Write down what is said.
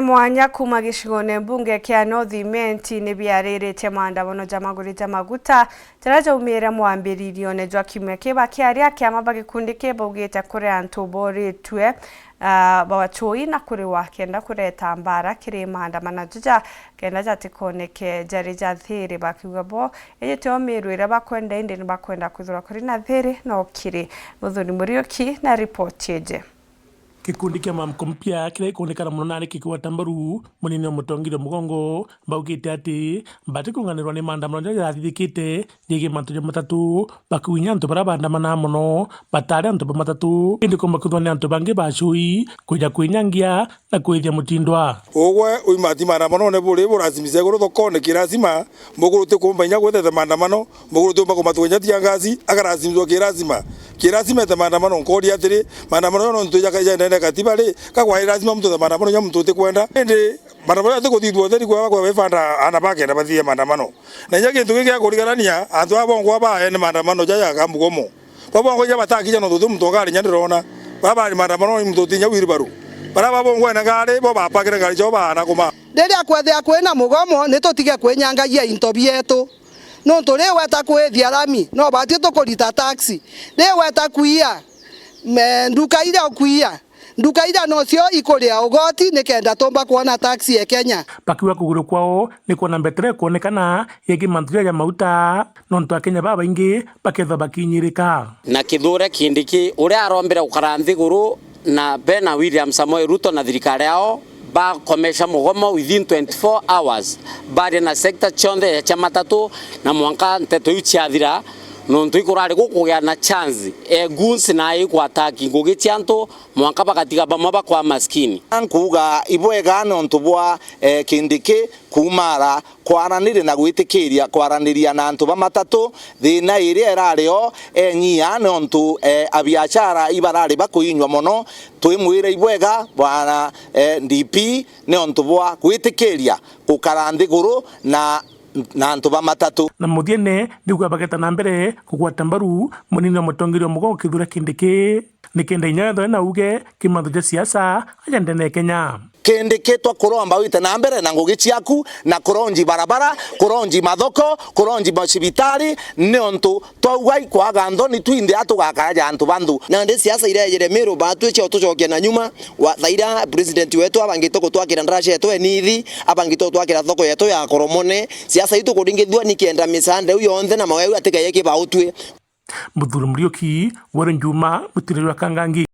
Mwanya kuma gicigone mbunge kia North Imenti ni biarĩrĩte maandamano jamagũrĩte maguta tarajaumĩra mwambĩrĩrio nĩ jwa kiumia kĩba kĩarĩa kĩama bagĩkundi kĩbaugĩte kũrĩ antũ borĩtwe bawachoi na kũrĩ wakenda kũreta mbara kĩrĩ maandamano jaja kenda jatikoneke jari jathĩrĩ bakiuga bo ĩgĩteo mĩrũĩre bakwenda indi nĩ bakwenda kũthura kũrĩ na thĩrĩ no kĩrĩ Muthoni Muriuki na ripoti yeje. Kikundi kia mamko mpya kile kuonekana muno nari kikiwata mbaru munini omutongire mugongo baugite ati batikunganirwa ni maandamano jathithikite yege mantu matatu bakuinya antu bara bandamana muno batari antu matatu indi ko makuthwa ni antu bangi bacui kuja kuinyangia na kuithia mutindwa ogwe uimati maandamano ne buri burazimise guru thokone kirazima muguru te kumbanya gwethe maandamano muguru te mbako matwenya tiangazi akarazimizwa kirazima te maandamano nkodi atiri maandamano no ntu jakaja katiba ri kakwa lazima mtu da maandamano ya mtu te kwenda ende maandamano ya ko thithwo theri kwa wefanda ana bake na bathie maandamano na nyake ntu gya kurigarania antu abongo aba ene maandamano jaya kambugomo babongo ya batakija no thumu tongari nyandirona baba ni maandamano mtu tinya wiribaru bara babongo na gari bo bapakire gari jo bana kuma rĩrĩa kwethia kwĩna mũgomo nĩ tũtige kwĩnyangagia into bietu no tũrĩ weta kwĩthia rami no batie tũkũrita taxi rĩ weta kuia nduka ile kuia nduka ida nocio ikuria ugoti nikenda tomba kuona taxi ya Kenya pakiwa kuguru kwao ni kuona mbetere kuonekana yegi mantuya ya mauta nontu a Kenya baba ingi paketha bakinyirika na kithure kindiki uria arombera ukara nthiguru na Bena William Samoei Ruto na thirikari yao bakomesha mugomo within 24 hours bari na sector chonde ya chama tatu na mwanka nteto yuchiathira nontu ikurari gukugia na chance guns na ikwataki ngugi chianto mwanka bagatiga bamwe bakwa maskini ankuga ibwega nontu bwa kindiki kumara kwaranire na gwitikiria kwaraniria na antu bamatatu thina iria irario enyia nontu abiachara ibarari bakuinywa mono twimwire ibwega bwana DP nontu bwa gwitikiria gukaranthiguru na antu bamatatu na muthiene ndigwa bageta na mbere kugwata mbaru munini omutongire mugongo kithura kindiki nikenda inyatho na uge kimathu ja siasa ajandene Kenya kindiki twakuromba wite na mbere na ngugi ciaku na kuronji barabara kuronji mathoko kuronji macibitari niontu twauga ikwaga ndoni twinde atugakaraja antu bandu na ndi siasa irejere miru batu cio tucokia na nyuma wa thaira president wetu abangito gutwakira ndrasha yetu enithi abangito twakira thoko yetu ya koromone siasa itu kudingithwa nikienda misande uyonthe na mawewe atikayeke bautwe Muthoni Muriuki Warren Juma mutiriro Kangangi.